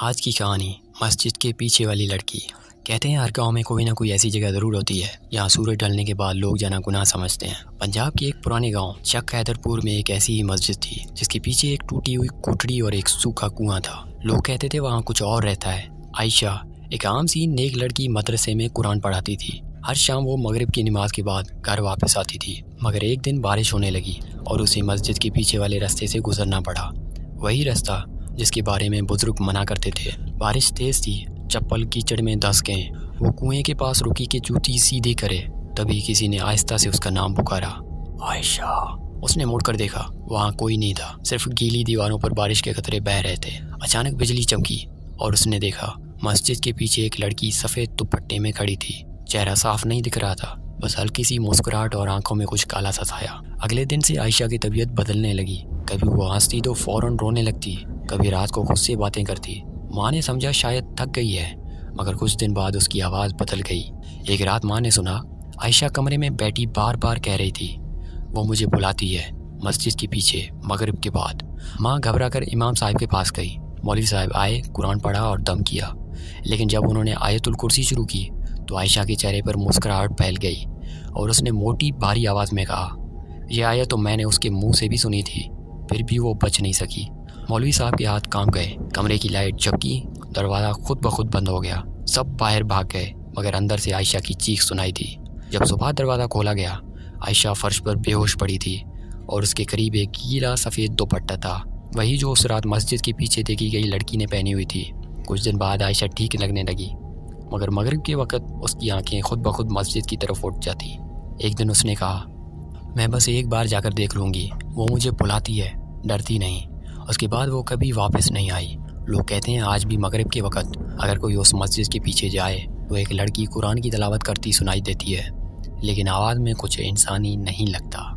آج کی کہانی مسجد کے پیچھے والی لڑکی۔ کہتے ہیں ہر گاؤں میں کوئی نہ کوئی ایسی جگہ ضرور ہوتی ہے جہاں سورج ڈھلنے کے بعد لوگ جانا گناہ سمجھتے ہیں۔ پنجاب کے ایک پرانے گاؤں چک حیدر پور میں ایک ایسی ہی مسجد تھی جس کے پیچھے ایک ٹوٹی ہوئی کوٹڑی اور ایک سوکھا کنواں تھا۔ لوگ کہتے تھے وہاں کچھ اور رہتا ہے۔ عائشہ ایک عام سی نیک لڑکی مدرسے میں قرآن پڑھاتی تھی۔ ہر شام وہ مغرب کی نماز کے بعد گھر واپس آتی تھی، مگر ایک دن بارش ہونے لگی اور اسے مسجد کے پیچھے والے راستے سے گزرنا پڑا، وہی راستہ جس کے بارے میں بزرگ منع کرتے تھے۔ بارش تیز تھی، چپل کیچڑ میں دھس گئے۔ وہ کنویں کے پاس رکی کہ جوتی سیدھی کرے، تبھی کسی نے آہستہ سے اس کا نام پکارا، عائشہ۔ اس نے مڑ کر دیکھا، وہاں کوئی نہیں تھا، صرف گیلی دیواروں پر بارش کے قطرے بہہ رہے تھے۔ اچانک بجلی چمکی اور اس نے دیکھا مسجد کے پیچھے ایک لڑکی سفید دوپٹے میں کھڑی تھی۔ چہرہ صاف نہیں دکھ رہا تھا، بس ہلکی سی مسکراہٹ اور آنکھوں میں کچھ کالا سا سایہ۔ اگلے دن سے عائشہ کی طبیعت بدلنے لگی، کبھی وہ ہنستی تو فوراً رونے لگتی، کبھی رات کو خود سے باتیں کرتی۔ ماں نے سمجھا شاید تھک گئی ہے، مگر کچھ دن بعد اس کی آواز بدل گئی۔ ایک رات ماں نے سنا عائشہ کمرے میں بیٹھی بار بار کہہ رہی تھی، وہ مجھے بلاتی ہے مسجد کے پیچھے مغرب کے بعد۔ ماں گھبرا کر امام صاحب کے پاس گئی۔ مولوی صاحب آئے، قرآن پڑھا اور دم کیا، لیکن جب انہوں نے آیت الکرسی شروع کی تو عائشہ کے چہرے پر مسکراہٹ پھیل گئی اور اس نے موٹی بھاری آواز میں کہا، یہ آیت تو میں نے اس کے منہ سے بھی سنی تھی، پھر بھی وہ بچ نہیں سکی۔ مولوی صاحب کے ہاتھ کانپ گئے، کمرے کی لائٹ جھپکی، دروازہ خود بخود بند ہو گیا۔ سب باہر بھاگ گئے، مگر اندر سے عائشہ کی چیخ سنائی تھی۔ جب صبح دروازہ کھولا گیا، عائشہ فرش پر بے ہوش پڑی تھی اور اس کے قریب ایک گیلا سفید دوپٹہ تھا، وہی جو اس رات مسجد کے پیچھے دیکھی گئی لڑکی نے پہنی ہوئی تھی۔ کچھ دن بعد عائشہ ٹھیک لگنے لگی، مگر مغرب کے وقت اس کی آنکھیں خود بخود مسجد کی طرف اٹھ جاتی۔ ایک دن اس نے کہا، میں بس ایک بار جا کر دیکھ لوں گی، وہ مجھے بلاتی ہے، ڈرتی نہیں۔ اس کے بعد وہ کبھی واپس نہیں آئی۔ لوگ کہتے ہیں آج بھی مغرب کے وقت اگر کوئی اس مسجد کے پیچھے جائے تو ایک لڑکی قرآن کی تلاوت کرتی سنائی دیتی ہے، لیکن آواز میں کچھ انسانی نہیں لگتا۔